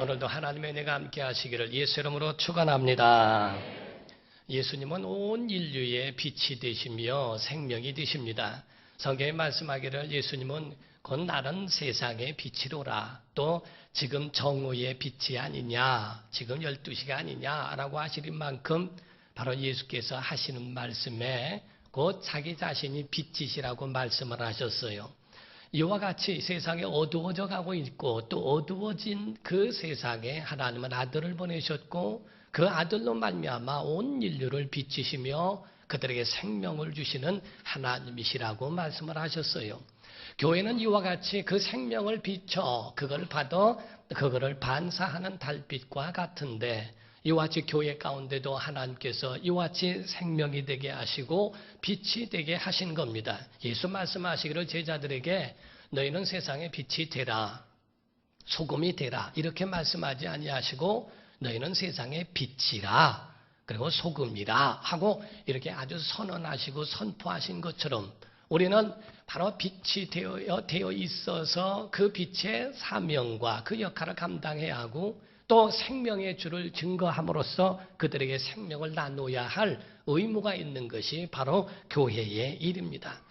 오늘도 하나님의 은혜가 함께 하시기를 예수 이름으로 축원합니다. 예수님은 온 인류의 빛이 되시며 생명이 되십니다. 성경에 말씀하기를 예수님은 곧 나는 세상의 빛이로라. 또 지금 정오의 빛이 아니냐, 지금 12시가 아니냐라고 하시는 만큼 바로 예수께서 하시는 말씀에 곧 자기 자신이 빛이시라고 말씀을 하셨어요. 이와 같이 세상에 어두워져 가고 있고 또 어두워진 그 세상에 하나님은 아들을 보내셨고 그 아들로 말미암아 온 인류를 비추시며 그들에게 생명을 주시는 하나님이시라고 말씀을 하셨어요. 교회는 이와 같이 그 생명을 비춰 그걸 받아 그거를 반사하는 달빛과 같은데 이와 같이 교회 가운데도 하나님께서 이와 같이 생명이 되게 하시고 빛이 되게 하신 겁니다. 예수 말씀하시기를 제자들에게 너희는 세상의 빛이 되라, 소금이 되라 이렇게 말씀하지 아니하시고 너희는 세상의 빛이라 그리고 소금이라 하고 이렇게 아주 선언하시고 선포하신 것처럼 우리는 바로 빛이 되어 있어서 그 빛의 사명과 그 역할을 감당해야 하고 또 생명의 주를 증거함으로써 그들에게 생명을 나누어야 할 의무가 있는 것이 바로 교회의 일입니다.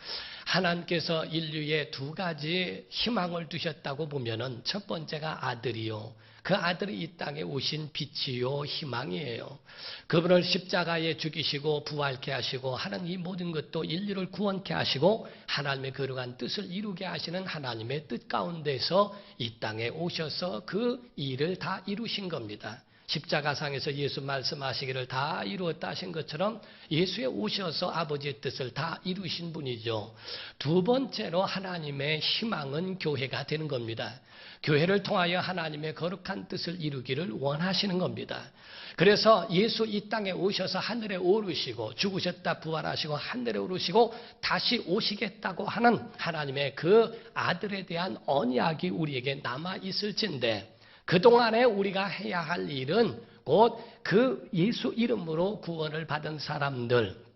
하나님께서 인류에 두 가지 희망을 두셨다고 보면은 첫 번째가 아들이요. 그 아들이 이 땅에 오신 빛이요 희망이에요. 그분을 십자가에 죽이시고 부활케 하시고 하는 이 모든 것도 인류를 구원케 하시고 하나님의 거룩한 뜻을 이루게 하시는 하나님의 뜻 가운데서 이 땅에 오셔서 그 일을 다 이루신 겁니다. 십자가상에서 예수 말씀하시기를 다 이루었다 하신 것처럼 예수에 오셔서 아버지의 뜻을 다 이루신 분이죠. 두 번째로 하나님의 희망은 교회가 되는 겁니다. 교회를 통하여 하나님의 거룩한 뜻을 이루기를 원하시는 겁니다. 그래서 예수 이 땅에 오셔서 하늘에 오르시고 죽으셨다 부활하시고 하늘에 오르시고 다시 오시겠다고 하는 하나님의 그 아들에 대한 언약이 우리에게 남아있을진데 그동안에 우리가 해야 할 일은 곧 그 예수 이름으로 구원을 받은 사람들,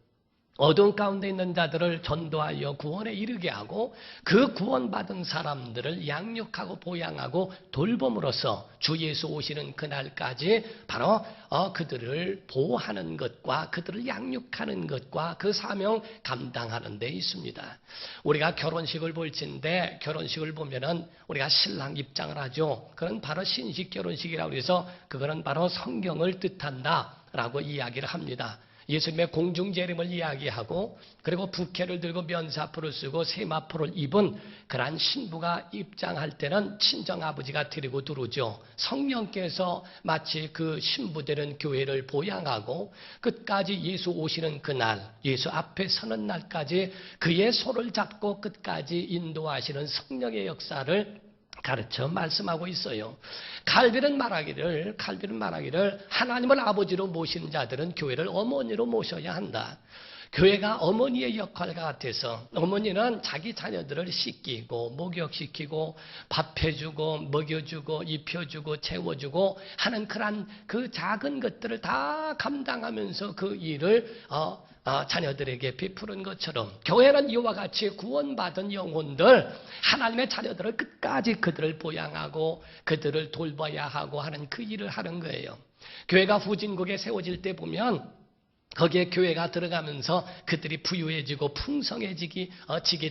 어두운 가운데 있는 자들을 전도하여 구원에 이르게 하고 그 구원받은 사람들을 양육하고 보양하고 돌봄으로써 주 예수 오시는 그날까지 바로 그들을 보호하는 것과 그들을 양육하는 것과 그 사명 감당하는 데 있습니다. 우리가 결혼식을 볼진데 결혼식을 보면은 우리가 신랑 입장을 하죠. 그건 바로 신식 결혼식이라고 해서 그거는 바로 성경을 뜻한다라고 이야기를 합니다. 예수님의 공중재림을 이야기하고 그리고 부케를 들고 면사포를 쓰고 세마포를 입은 그러한 신부가 입장할 때는 친정아버지가 데리고 들어오죠. 성령께서 마치 그 신부되는 교회를 보양하고 끝까지 예수 오시는 그날, 예수 앞에 서는 날까지 그의 손을 잡고 끝까지 인도하시는 성령의 역사를 가르쳐 말씀하고 있어요. 칼빈은 말하기를 하나님을 아버지로 모시는 자들은 교회를 어머니로 모셔야 한다. 교회가 어머니의 역할과 같아서 어머니는 자기 자녀들을 씻기고 목욕시키고 밥해주고 먹여주고 입혀주고 채워주고 하는 그런 그 작은 것들을 다 감당하면서 그 일을 자녀들에게 베푸는 것처럼 교회는 이와 같이 구원받은 영혼들 하나님의 자녀들을 끝까지 그들을 보양하고 그들을 돌봐야 하고 하는 그 일을 하는 거예요. 교회가 후진국에 세워질 때 보면 거기에 교회가 들어가면서 그들이 부유해지고 풍성해지게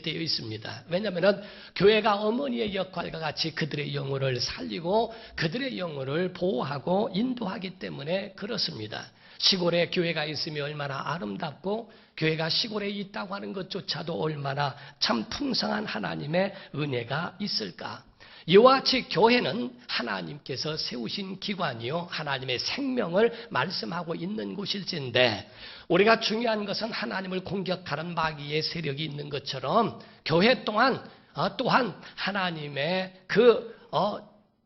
되어 있습니다. 왜냐하면 교회가 어머니의 역할과 같이 그들의 영혼을 살리고 그들의 영혼을 보호하고 인도하기 때문에 그렇습니다. 시골에 교회가 있으면 얼마나 아름답고 교회가 시골에 있다고 하는 것조차도 얼마나 참 풍성한 하나님의 은혜가 있을까. 이와 같이 교회는 하나님께서 세우신 기관이요 하나님의 생명을 말씀하고 있는 곳일진데 우리가 중요한 것은 하나님을 공격하는 마귀의 세력이 있는 것처럼 교회 또한 하나님의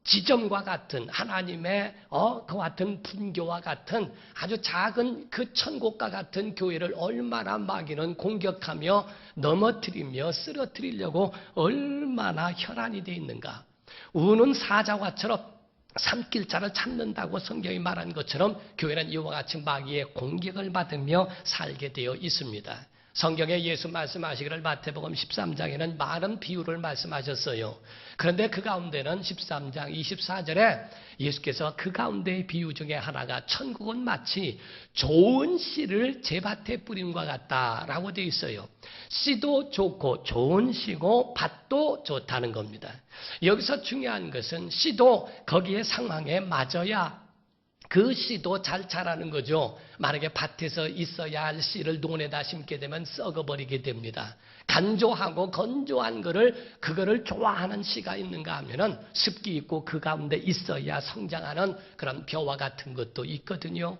지점과 같은 하나님의 그 같은 분교와 같은 아주 작은 그 천국과 같은 교회를 얼마나 마귀는 공격하며 넘어뜨리며 쓰러뜨리려고 얼마나 혈안이 되어 있는가. 우는 사자와처럼 산길자를 찾는다고 성경이 말한 것처럼 교회는 이와 같이 마귀의 공격을 받으며 살게 되어 있습니다. 성경에 예수 말씀하시기를 마태복음 13장에는 많은 비유를 말씀하셨어요. 그런데 그 가운데는 13장 24절에 예수께서 그 가운데의 비유 중에 하나가 천국은 마치 좋은 씨를 제밭에 뿌림과 같다라고 되어 있어요. 씨도 좋고 좋은 씨고 밭도 좋다는 겁니다. 여기서 중요한 것은 씨도 거기에 상황에 맞아야 그 씨도 잘 자라는 거죠. 만약에 밭에서 있어야 할 씨를 논에다 심게 되면 썩어버리게 됩니다. 간조하고 건조한 그거를 좋아하는 씨가 있는가 하면은 습기 있고 그 가운데 있어야 성장하는 그런 벼와 같은 것도 있거든요.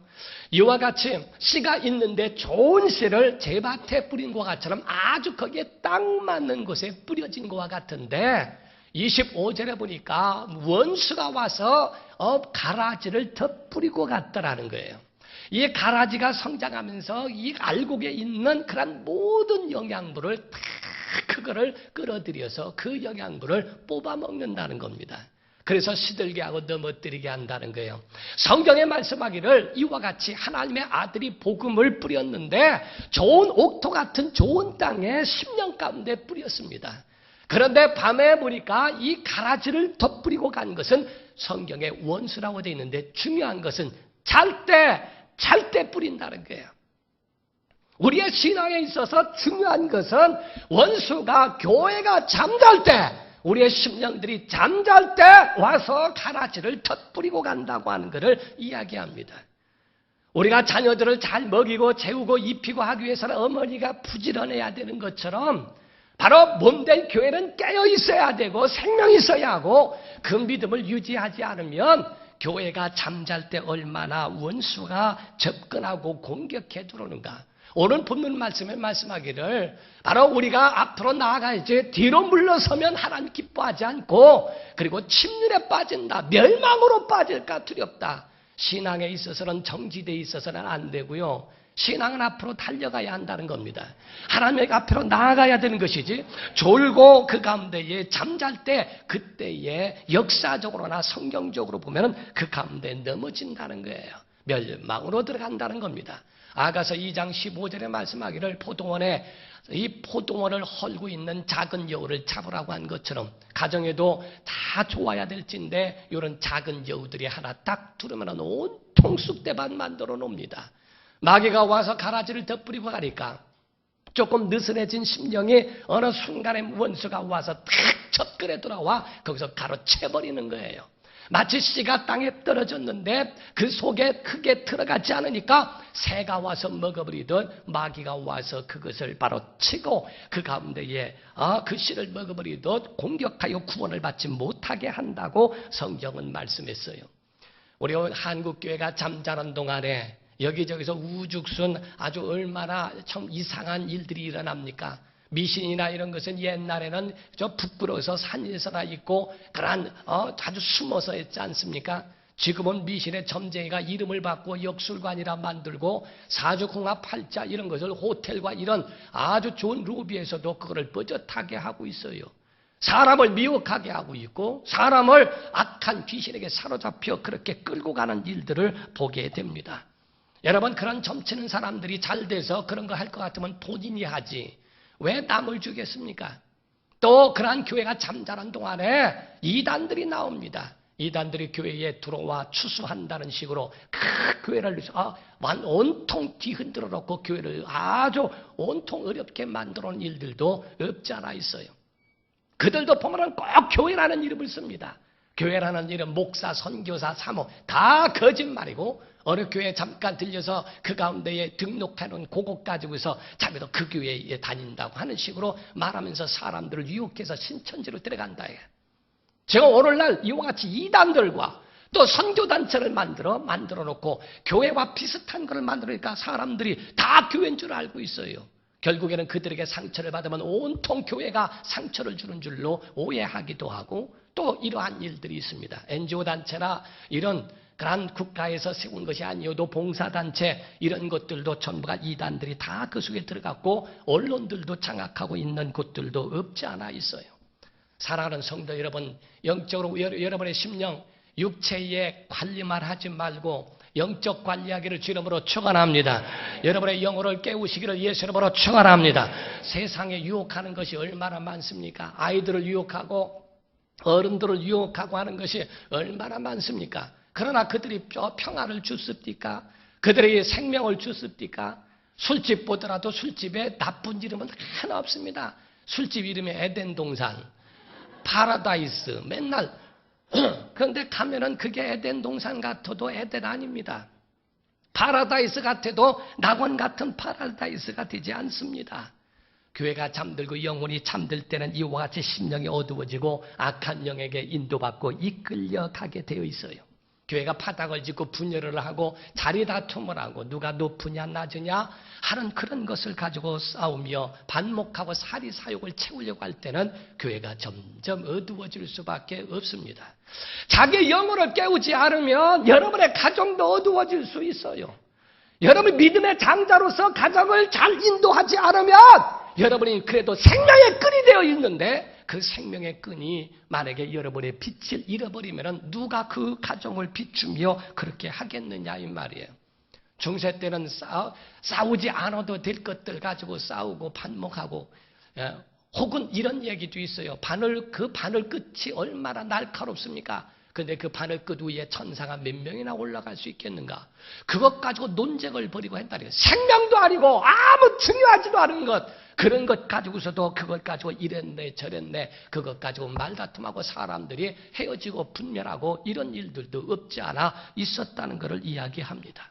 이와 같이 씨가 있는데 좋은 씨를 제밭에 뿌린 것처럼 아주 거기에 딱 맞는 곳에 뿌려진 것과 같은데 25절에 보니까 원수가 와서 가라지를 덧뿌리고 갔더라는 거예요. 이 가라지가 성장하면서 이 알곡에 있는 그런 모든 영양분을 다 그거를 끌어들여서 그 영양분을 뽑아먹는다는 겁니다. 그래서 시들게 하고 넘어뜨리게 한다는 거예요. 성경에 말씀하기를 이와 같이 하나님의 아들이 복음을 뿌렸는데 좋은 옥토 같은 좋은 땅에 10년 가운데 뿌렸습니다. 그런데 밤에 보니까 이 가라지를 덧뿌리고 간 것은 성경의 원수라고 되어 있는데 중요한 것은 잘 때 뿌린다는 거예요. 우리의 신앙에 있어서 중요한 것은 원수가 교회가 잠잘 때 우리의 심령들이 잠잘 때 와서 가라지를 덧뿌리고 간다고 하는 것을 이야기합니다. 우리가 자녀들을 잘 먹이고 재우고 입히고 하기 위해서는 어머니가 부지런해야 되는 것처럼 바로 몸된 교회는 깨어 있어야 되고 생명이 있어야 하고 그 믿음을 유지하지 않으면 교회가 잠잘 때 얼마나 원수가 접근하고 공격해 들어오는가. 오늘 본문 말씀에 말씀하기를 바로 우리가 앞으로 나아가야지 뒤로 물러서면 하나님 기뻐하지 않고 그리고 침륜에 빠진다. 멸망으로 빠질까 두렵다. 신앙에 있어서는 정지되어 있어서는 안 되고요. 신앙은 앞으로 달려가야 한다는 겁니다. 하나님의 앞으로 나아가야 되는 것이지 졸고 그 가운데에 잠잘 때 그때에 역사적으로나 성경적으로 보면 그 가운데 넘어진다는 거예요. 멸망으로 들어간다는 겁니다. 아가서 2장 15절에 말씀하기를 포도원에 이 포도원을 헐고 있는 작은 여우를 잡으라고 한 것처럼 가정에도 다 좋아야 될진데 이런 작은 여우들이 하나 딱 두르면 온통 쑥대밭 만들어 놓습니다. 마귀가 와서 가라지를 덧뿌리고 가니까 조금 느슨해진 심령이 어느 순간에 원수가 와서 탁 접근해 들어와 거기서 가로채버리는 거예요. 마치 씨가 땅에 떨어졌는데 그 속에 크게 들어가지 않으니까 새가 와서 먹어버리듯 마귀가 와서 그것을 바로 치고 그 가운데에 그 씨를 먹어버리듯 공격하여 구원을 받지 못하게 한다고 성경은 말씀했어요. 우리 한국교회가 잠자는 동안에 여기저기서 우죽순 아주 얼마나 참 이상한 일들이 일어납니까? 미신이나 이런 것은 옛날에는 저 부끄러워서 산에서나 있고 그런 아주 숨어서 했지 않습니까? 지금은 미신의 점쟁이가 이름을 바꾸어 역술관이라 만들고 사주궁합 팔자 이런 것을 호텔과 이런 아주 좋은 로비에서도 그거를 버젓하게 하고 있어요. 사람을 미혹하게 하고 있고 사람을 악한 귀신에게 사로잡혀 그렇게 끌고 가는 일들을 보게 됩니다. 여러분 그런 점치는 사람들이 잘 돼서 그런 거 할 것 같으면 본인이 하지 왜 남을 주겠습니까? 또 그러한 교회가 잠자는 동안에 이단들이 나옵니다. 이단들이 교회에 들어와 추수한다는 식으로 그 교회를 온통 뒤흔들어 놓고 교회를 아주 온통 어렵게 만들어 놓은 일들도 없지 않아 있어요. 그들도 보면 꼭 교회라는 이름을 씁니다. 교회라는 이름, 목사, 선교사, 사모 다 거짓말이고 어느 교회에 잠깐 들려서 그 가운데에 등록해놓은 그것 가지고서 자기도 그 교회에 다닌다고 하는 식으로 말하면서 사람들을 유혹해서 신천지로 들어간다. 제가 오늘날 이와 같이 이단들과 또 선교단체를 만들어 놓고 교회와 비슷한 것을 만들으니까 사람들이 다 교회인 줄 알고 있어요. 결국에는 그들에게 상처를 받으면 온통 교회가 상처를 주는 줄로 오해하기도 하고 또 이러한 일들이 있습니다. NGO 단체나 이런 그런 국가에서 세운 것이 아니어도 봉사단체 이런 것들도 전부가 이단들이 다 그 속에 들어갔고 언론들도 장악하고 있는 곳들도 없지 않아 있어요. 사랑하는 성도 여러분, 영적으로 여러분의 심령, 육체의 관리만 하지 말고 영적 관리하기를 주 이름으로 축원합니다. 여러분의 영혼을 깨우시기를 예수 이름으로 축원합니다. 세상에 유혹하는 것이 얼마나 많습니까? 아이들을 유혹하고 어른들을 유혹하고 하는 것이 얼마나 많습니까? 그러나 그들이 평화를 줬습니까? 그들에게 생명을 줬습니까? 술집 보더라도 술집에 나쁜 이름은 하나 없습니다. 술집 이름이 에덴 동산, 파라다이스, 맨날. 그런데 가면은 그게 에덴 동산 같아도 에덴 아닙니다. 파라다이스 같아도 낙원 같은 파라다이스가 되지 않습니다. 교회가 잠들고 영혼이 잠들 때는 이와 같이 심령이 어두워지고 악한 영에게 인도받고 이끌려가게 되어 있어요. 교회가 바닥을 짓고 분열을 하고 자리 다툼을 하고 누가 높으냐 낮으냐 하는 그런 것을 가지고 싸우며 반목하고 사리사욕을 채우려고 할 때는 교회가 점점 어두워질 수밖에 없습니다. 자기 영혼을 깨우지 않으면 여러분의 가정도 어두워질 수 있어요. 여러분 믿음의 장자로서 가정을 잘 인도하지 않으면 여러분이 그래도 생명의 끈이 되어 있는데 그 생명의 끈이 만약에 여러분의 빛을 잃어버리면 누가 그 가정을 비추며 그렇게 하겠느냐 이 말이에요. 중세 때는 싸우지 않아도 될 것들 가지고 싸우고 반목하고 혹은 이런 얘기도 있어요. 그 바늘 끝이 얼마나 날카롭습니까? 그런데 그 바늘 끝 위에 천사가 몇 명이나 올라갈 수 있겠는가? 그것 가지고 논쟁을 벌이고 했다는 거예요. 생명도 아니고 아무 중요하지도 않은 것, 그런 것 가지고서도 그것 가지고 이랬네 저랬네 그것 가지고 말다툼하고 사람들이 헤어지고 분멸하고 이런 일들도 없지 않아 있었다는 것을 이야기합니다.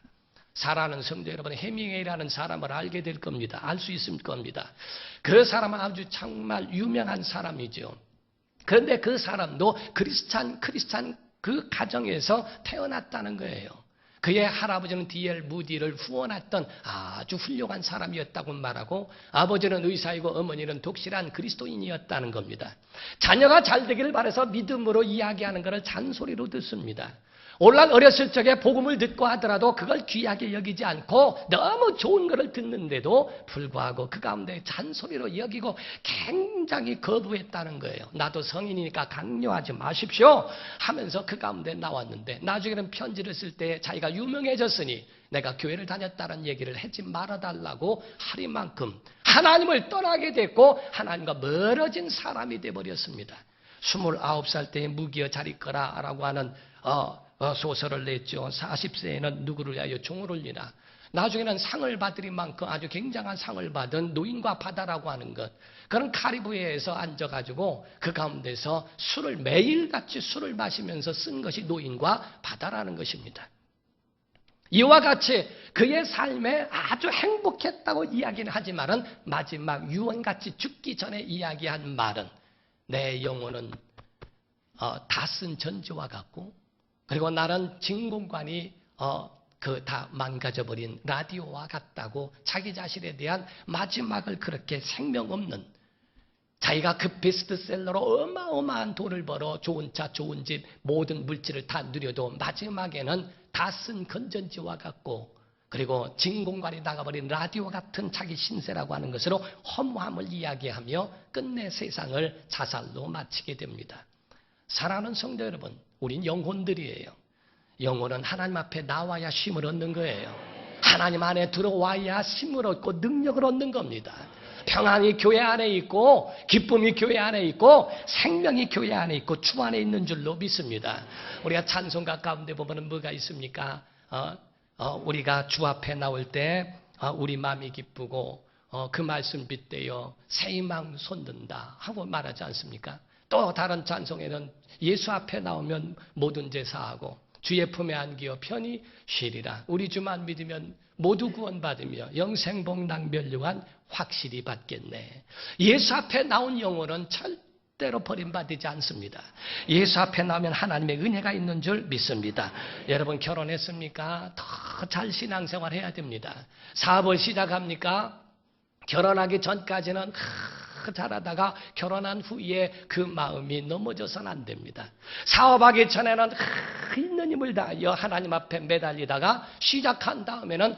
사랑하는 성도 여러분, 해밍웨이라는 사람을 알게 될 겁니다. 알 수 있을 겁니다. 그 사람은 아주 정말 유명한 사람이죠. 그런데 그 사람도 크리스찬 그 가정에서 태어났다는 거예요. 그의 할아버지는 D.L. 무디를 후원했던 아주 훌륭한 사람이었다고 말하고 아버지는 의사이고 어머니는 독실한 그리스도인이었다는 겁니다. 자녀가 잘 되기를 바라서 믿음으로 이야기하는 것을 잔소리로 듣습니다. 오늘날 어렸을 적에 복음을 듣고 하더라도 그걸 귀하게 여기지 않고 너무 좋은 것을 듣는데도 불구하고 그 가운데 잔소리로 여기고 굉장히 거부했다는 거예요. 나도 성인이니까 강요하지 마십시오 하면서 그 가운데 나왔는데 나중에는 편지를 쓸 때 자기가 유명해졌으니 내가 교회를 다녔다는 얘기를 하지 말아달라고 하리만큼 하나님을 떠나게 됐고 하나님과 멀어진 사람이 되어버렸습니다. 29살 때에 무기여 잘 있거라 라고 하는 소설을 냈죠. 40세에는 누구를 위하여 종을 울리나. 나중에는 상을 받을 만큼 아주 굉장한 상을 받은 노인과 바다라고 하는 것. 그런 카리브해에서 앉아가지고 그 가운데서 매일같이 술을 마시면서 쓴 것이 노인과 바다라는 것입니다. 이와 같이 그의 삶에 아주 행복했다고 이야기는 하지만은 마지막 유언같이 죽기 전에 이야기한 말은 내 영혼은 다 쓴 전지와 같고 그리고 나는 진공관이 다 망가져버린 라디오와 같다고 자기 자신에 대한 마지막을 그렇게 생명 없는 자기가 그 베스트셀러로 어마어마한 돈을 벌어 좋은 차, 좋은 집, 모든 물질을 다 누려도 마지막에는 다 쓴 건전지와 같고 그리고 진공관이 나가버린 라디오 같은 자기 신세라고 하는 것으로 허무함을 이야기하며 끝내 세상을 자살로 마치게 됩니다. 사랑하는 성도 여러분, 우린 영혼들이에요. 영혼은 하나님 앞에 나와야 쉼을 얻는 거예요. 하나님 안에 들어와야 쉼을 얻고 능력을 얻는 겁니다. 평안이 교회 안에 있고 기쁨이 교회 안에 있고 생명이 교회 안에 있고 주 안에 있는 줄로 믿습니다. 우리가 찬송가 가운데 보면 뭐가 있습니까? 우리가 주 앞에 나올 때 우리 마음이 기쁘고 그 말씀 빗대어 새 희망 솟는다 하고 말하지 않습니까? 또 다른 찬송에는 예수 앞에 나오면 모든 죄 사하고 주의 품에 안기어 편히 쉬리라. 우리 주만 믿으면 모두 구원받으며 영생복락 멸류관 확실히 받겠네. 예수 앞에 나온 영혼은 절대로 버림받지 않습니다. 예수 앞에 나오면 하나님의 은혜가 있는 줄 믿습니다. 여러분 결혼했습니까? 더 잘 신앙생활 해야 됩니다. 사업을 시작합니까? 결혼하기 전까지는 잘하다가 결혼한 후에 그 마음이 넘어져서는 안 됩니다. 사업하기 전에는 있는 힘을 다하여 하나님 앞에 매달리다가 시작한 다음에는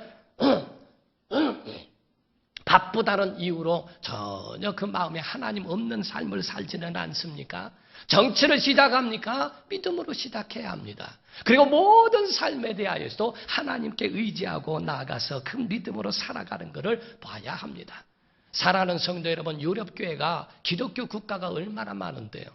바쁘다는 이유로 전혀 그 마음에 하나님 없는 삶을 살지는 않습니까? 정치를 시작합니까? 믿음으로 시작해야 합니다. 그리고 모든 삶에 대하여서도 하나님께 의지하고 나아가서 그 믿음으로 살아가는 것을 봐야 합니다. 사랑하는 성도 여러분, 유럽교회가 기독교 국가가 얼마나 많은데요.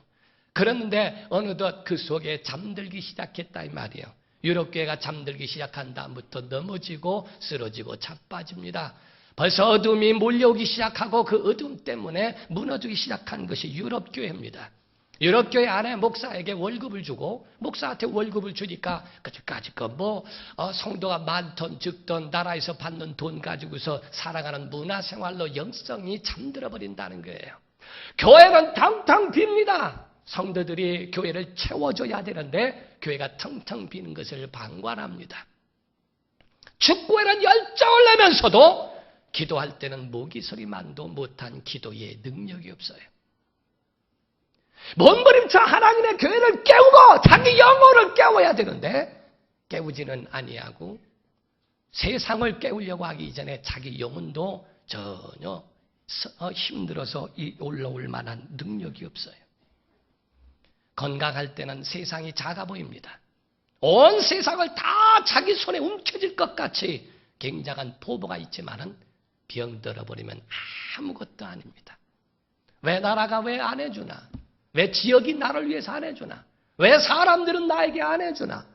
그런데 어느덧 그 속에 잠들기 시작했다 이 말이에요. 유럽교회가 잠들기 시작한 다음부터 넘어지고 쓰러지고 자빠집니다. 벌써 어둠이 몰려오기 시작하고 그 어둠 때문에 무너지기 시작한 것이 유럽교회입니다. 유럽교회 안에 목사에게 월급을 주고 목사한테 월급을 주니까 그까짓 성도가 많던 적던 나라에서 받는 돈 가지고서 살아가는 문화생활로 영성이 잠들어 버린다는 거예요. 교회는 텅텅 빕니다. 성도들이 교회를 채워줘야 되는데 교회가 텅텅 비는 것을 방관합니다. 축구에는 열정을 내면서도 기도할 때는 모기 소리만도 못한 기도에 능력이 없어요. 몸부림쳐 하나님의 교회를 깨우고 자기 영혼을 깨워야 되는데 깨우지는 아니하고 세상을 깨우려고 하기 전에 자기 영혼도 전혀 힘들어서 올라올 만한 능력이 없어요. 건강할 때는 세상이 작아 보입니다. 온 세상을 다 자기 손에 움켜쥘 것 같이 굉장한 포부가 있지만은 병들어 버리면 아무것도 아닙니다. 왜 나라가 왜 안 해주나? 왜 지역이 나를 위해서 안 해주나? 왜 사람들은 나에게 안 해주나?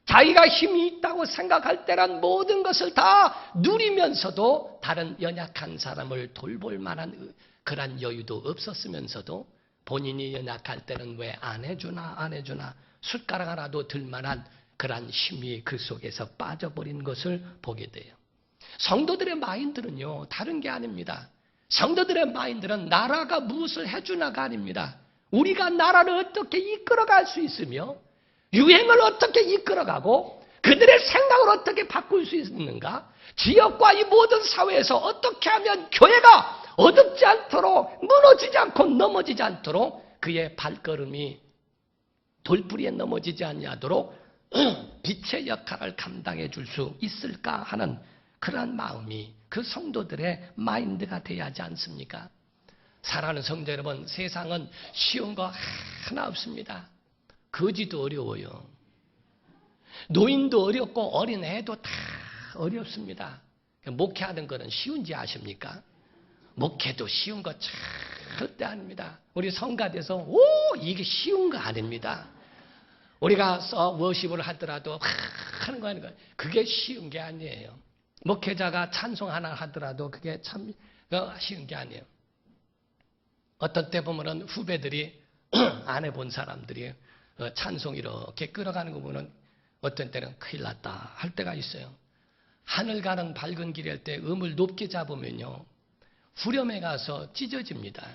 자기가 힘이 있다고 생각할 때란 모든 것을 다 누리면서도 다른 연약한 사람을 돌볼 만한 그런 여유도 없었으면서도 본인이 연약할 때는 왜 안 해주나 안 해주나 숟가락 하나도 들 만한 그런 힘이 그 속에서 빠져버린 것을 보게 돼요. 성도들의 마인드는요 다른 게 아닙니다. 성도들의 마인드는 나라가 무엇을 해주나가 아닙니다. 우리가 나라를 어떻게 이끌어갈 수 있으며 유행을 어떻게 이끌어가고 그들의 생각을 어떻게 바꿀 수 있는가? 지역과 이 모든 사회에서 어떻게 하면 교회가 어둡지 않도록 무너지지 않고 넘어지지 않도록 그의 발걸음이 돌부리에 넘어지지 않도록 빛의 역할을 감당해 줄 수 있을까 하는 그런 마음이 그 성도들의 마인드가 돼야 하지 않습니까? 사랑하는 성도 여러분, 세상은 쉬운 거 하나 없습니다. 거지도 어려워요. 노인도 어렵고 어린애도 다 어렵습니다. 목회하는 거는 쉬운지 아십니까? 목회도 쉬운 거 절대 아닙니다. 우리 성가대에서 이게 쉬운 거 아닙니다. 우리가 워십을 하더라도 하는 거 아닌가? 그게 쉬운 게 아니에요. 목회자가 찬송 하나 하더라도 그게 참 쉬운 게 아니에요. 어떤 때 보면은 후배들이 안 해본 사람들이 찬송 이렇게 끌어가는 거 보면 어떤 때는 큰일 났다 할 때가 있어요. 하늘 가는 밝은 길 할 때 음을 높게 잡으면요 후렴에 가서 찢어집니다.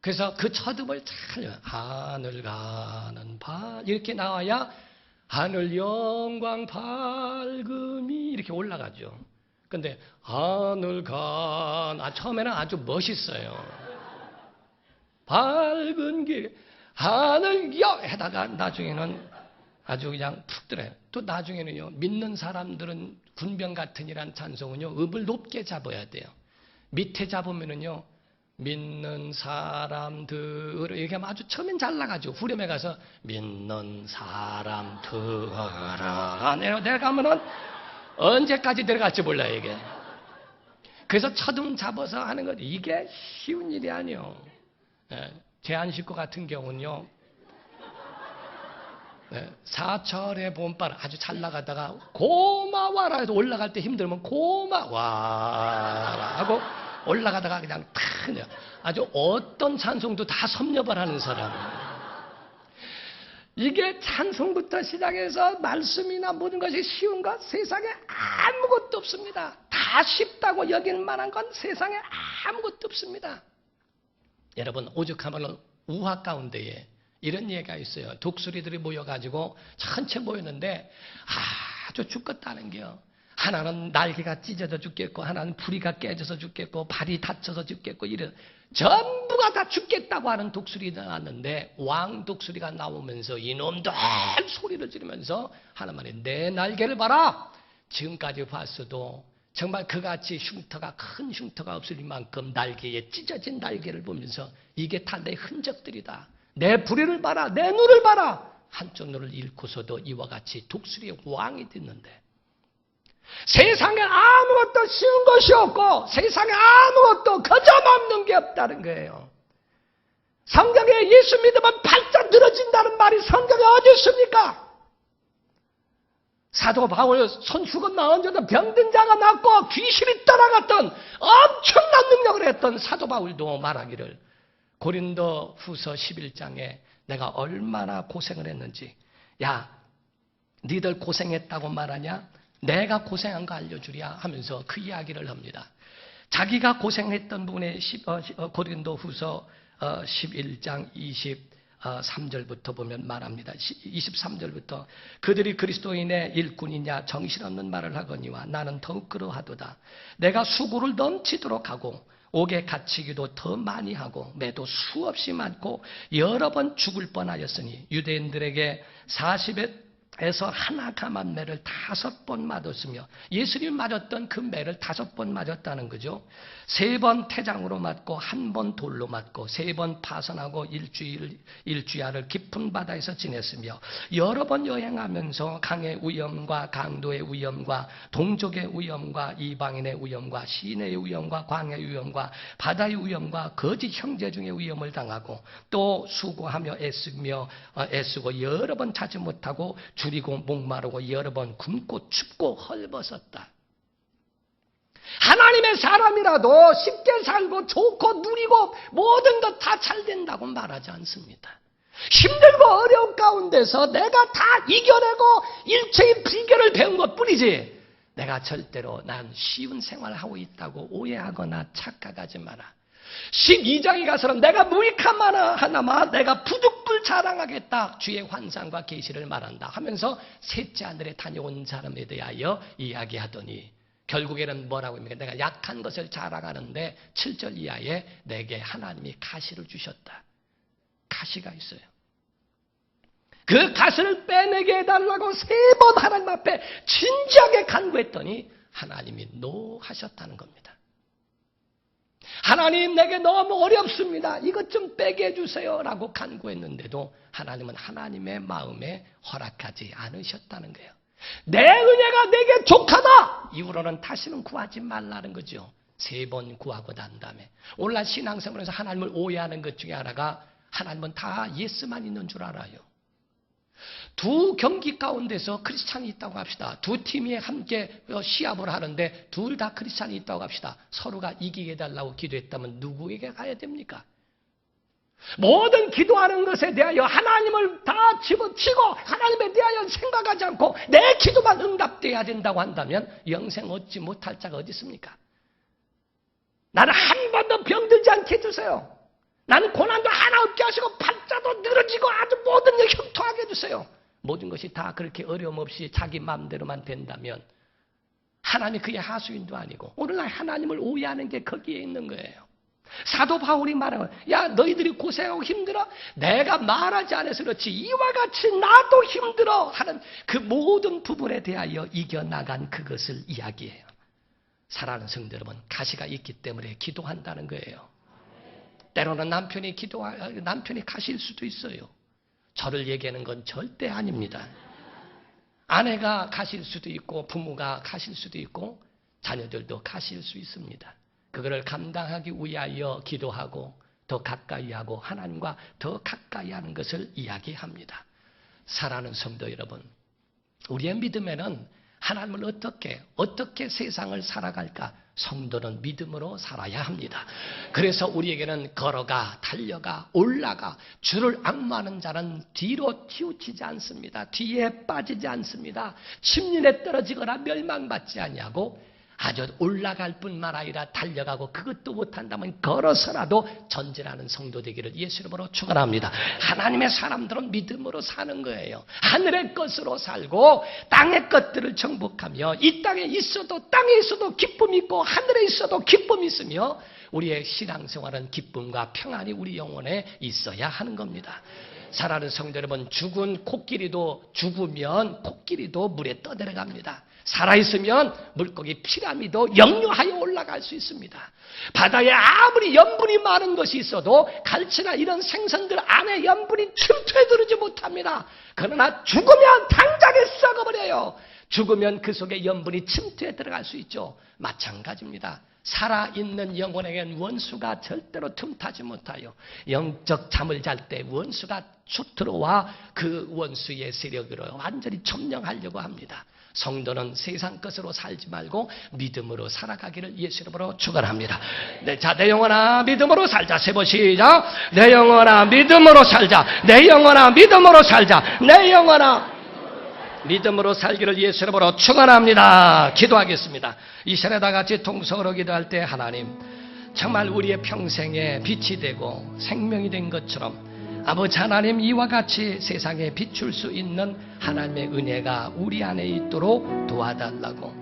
그래서 그 첫음을 잘 하늘 가는 이렇게 나와야 하늘 영광 밝음이 이렇게 올라가죠. 근데 하늘 처음에는 아주 멋있어요. 밝은 길 하늘 해다가 나중에는 아주 그냥 푹 들어요. 또 나중에는요 믿는 사람들은 군병 같으니란 찬송은요 음을 높게 잡아야 돼요. 밑에 잡으면은요 믿는 사람들 이렇게 하면 아주 처음엔 잘 나가죠. 후렴에 가서 믿는 사람들아 내려가면은 언제까지 내려갈지 몰라요 이게. 그래서 첫음 잡아서 하는 것 이게 쉬운 일이 아니에요. 제한 식구 같은 경우는요 사철의 봄바람 아주 잘 나가다가 고마워라 해도 올라갈 때 힘들면 고마워라 하고 올라가다가 그냥 탁 아주 어떤 찬송도 다 섭렵을 하는 사람. 이게 찬송부터 시작해서 말씀이나 모든 것이 쉬운 것 세상에 아무것도 없습니다. 다 쉽다고 여길 만한 건 세상에 아무것도 없습니다. 여러분 오죽하면 우화 가운데에 이런 얘기가 있어요. 독수리들이 모여가지고 전체 모였는데 아주 죽겠다는 게요. 하나는 날개가 찢어져 죽겠고, 하나는 부리가 깨져서 죽겠고, 발이 다쳐서 죽겠고, 이런 전부가 다 죽겠다고 하는 독수리가 나왔는데, 왕 독수리가 나오면서 이놈들 소리를 지르면서 하나님이 내 날개를 봐라. 지금까지 봤어도 정말 그같이 큰 흉터가 없을 만큼 날개에 찢어진 날개를 보면서 이게 다 내 흔적들이다. 내 부리를 봐라. 내 눈을 봐라. 한쪽 눈을 잃고서도 이와 같이 독수리의 왕이 됐는데, 세상에 아무것도 쉬운 것이 없고 세상에 아무것도 거저먹는 게 없다는 거예요. 성경에 예수 믿으면 발자 늘어진다는 말이 성경에 어디 있습니까? 사도 바울 손수건 나은자도 병든 자가 낫고 귀신이 떠나갔던 엄청난 능력을 했던 사도 바울도 말하기를, 고린도 후서 11장에 내가 얼마나 고생을 했는지, 야 니들 고생했다고 말하냐? 내가 고생한 거 알려주랴 하면서 그 이야기를 합니다. 자기가 고생했던 부분에 고린도 후서 11장 23절부터 보면 말합니다. 23절부터 그들이 그리스도인의 일꾼이냐 정신없는 말을 하거니와 나는 더욱 그러하도다. 내가 수고를 넘치도록 하고 옥에 갇히기도 더 많이 하고 매도 수없이 많고 여러 번 죽을 뻔하였으니 유대인들에게 40에서 하나 감한 매를 5번 맞았으며, 예수님 맞았던 그 매를 5번 맞았다는 거죠. 3번 태장으로 맞고 1번 돌로 맞고 3번 파선하고 일주야를 깊은 바다에서 지냈으며, 여러 번 여행하면서 강의 위험과 강도의 위험과 동족의 위험과 이방인의 위험과 시내의 위험과 광야의 위험과 바다의 위험과 거짓 형제 중의 위험을 당하고, 또 수고하며 애쓰고 여러 번 자지 못하고 줄이고 목마르고 여러 번 굶고 춥고 헐벗었다. 하나님의 사람이라도 쉽게 살고 좋고 누리고 모든 것 다 잘 된다고 말하지 않습니다. 힘들고 어려운 가운데서 내가 다 이겨내고 일체의 비결을 배운 것뿐이지, 내가 절대로 난 쉬운 생활을 하고 있다고 오해하거나 착각하지 마라. 12장에 가서는 내가 무익한 하나마 내가 부득불 자랑하겠다, 주의 환상과 계시를 말한다 하면서 셋째 하늘에 다녀온 사람에 대하여 이야기하더니, 결국에는 뭐라고 합니까? 내가 약한 것을 자랑하는데 7절 이하에 내게 하나님이 가시를 주셨다. 가시가 있어요. 그 가시를 빼내게 해달라고 3번 하나님 앞에 진지하게 간구했더니 하나님이 노하셨다는 겁니다. 하나님, 내게 너무 어렵습니다. 이것 좀 빼게 해주세요 라고 간구했는데도 하나님은 하나님의 마음에 허락하지 않으셨다는 거예요. 내 은혜가 내게 족하다! 이후로는 다시는 구하지 말라는 거죠. 3번 구하고 난 다음에. 오늘날 신앙생활에서 하나님을 오해하는 것 중에 하나가, 하나님은 다 예스만 있는 줄 알아요. 두 경기 가운데서 크리스찬이 있다고 합시다. 두 팀이 함께 시합을 하는데 둘 다 크리스찬이 있다고 합시다. 서로가 이기게 해달라고 기도했다면 누구에게 가야 됩니까? 모든 기도하는 것에 대하여 하나님을 다 집어치고 하나님에 대하여 생각하지 않고 내 기도만 응답돼야 된다고 한다면 영생 얻지 못할 자가 어디 있습니까? 나는 한 번도 병들지 않게 해주세요. 나는 고난도 하나 없게 하시고 팔자도 늘어지고 아주 모든 일 형통하게 해주세요. 모든 것이 다 그렇게 어려움 없이 자기 마음대로만 된다면 하나님이 그의 하수인도 아니고, 오늘날 하나님을 오해하는 게 거기에 있는 거예요. 사도 바울이 말하면, 야 너희들이 고생하고 힘들어? 내가 말하지 않아서 그렇지 이와 같이 나도 힘들어 하는 그 모든 부분에 대하여 이겨나간 그것을 이야기해요. 사랑하는 성도 여러분, 가시가 있기 때문에 기도한다는 거예요. 때로는 남편이 가실 수도 있어요. 저를 얘기하는 건 절대 아닙니다. 아내가 가실 수도 있고 부모가 가실 수도 있고 자녀들도 가실 수 있습니다. 그거를 감당하기 위하여 기도하고 더 가까이 하고 하나님과 더 가까이 하는 것을 이야기합니다. 사랑하는 성도 여러분, 우리의 믿음에는 하나님을 어떻게 세상을 살아갈까? 성도는 믿음으로 살아야 합니다. 그래서 우리에게는 걸어가, 달려가, 올라가, 주를 앙모하는 자는 뒤로 치우치지 않습니다. 뒤에 빠지지 않습니다. 침륜에 떨어지거나 멸망받지 아니하고 아주 올라갈 뿐만 아니라 달려가고 그것도 못한다면 걸어서라도 전진하는 성도 되기를 예수 이름으로 축원합니다. 하나님의 사람들은 믿음으로 사는 거예요. 하늘의 것으로 살고 땅의 것들을 정복하며 이 땅에 있어도 땅에 있어도 기쁨이 있고 하늘에 있어도 기쁨이 있으며 우리의 신앙생활은 기쁨과 평안이 우리 영혼에 있어야 하는 겁니다. 사랑하는 성도 여러분, 죽으면 코끼리도 물에 떠내려갑니다. 살아있으면 물고기 피라미도 역류하여 올라갈 수 있습니다. 바다에 아무리 염분이 많은 것이 있어도 갈치나 이런 생선들 안에 염분이 침투해 들어오지 못합니다. 그러나 죽으면 당장에 썩어버려요. 죽으면 그 속에 염분이 침투해 들어갈 수 있죠. 마찬가지입니다. 살아있는 영혼에겐 원수가 절대로 틈타지 못하여 영적 잠을 잘 때 원수가 쭉 들어와 그 원수의 세력으로 완전히 점령하려고 합니다. 성도는 세상 것으로 살지 말고 믿음으로 살아가기를 예수 이름으로 축원합니다. 자, 내 영혼아 믿음으로 살자. 세 번 시작. 내 영혼아 믿음으로 살자. 내 영혼아 믿음으로 살자. 내 영혼아 믿음으로 살기를 예수 이름으로 축원합니다. 기도하겠습니다. 이 시간에 다 같이 통성으로 기도할 때 하나님, 정말 우리의 평생에 빛이 되고 생명이 된 것처럼 아버지 하나님, 이와 같이 세상에 비출 수 있는 하나님의 은혜가 우리 안에 있도록 도와달라고,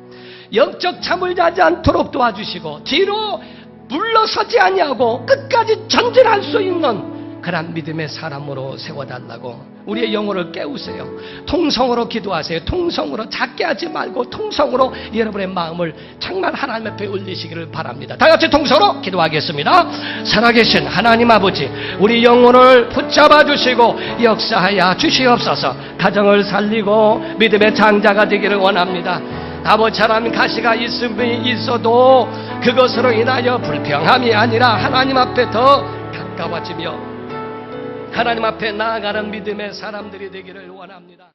영적 잠을 자지 않도록 도와주시고 뒤로 물러서지 아니하고 끝까지 전진할 수 있는 그런 믿음의 사람으로 세워달라고 우리의 영혼을 깨우세요. 통성으로 기도하세요. 통성으로 작게 하지 말고 통성으로 여러분의 마음을 정말 하나님 앞에 올리시기를 바랍니다. 다 같이 통성으로 기도하겠습니다. 살아계신 하나님 아버지, 우리 영혼을 붙잡아 주시고 역사하여 주시옵소서. 가정을 살리고 믿음의 장자가 되기를 원합니다. 아버지 하나님, 가시가 있어도 그것으로 인하여 불평함이 아니라 하나님 앞에 더 가까워지며 하나님 앞에 나아가는 믿음의 사람들이 되기를 원합니다.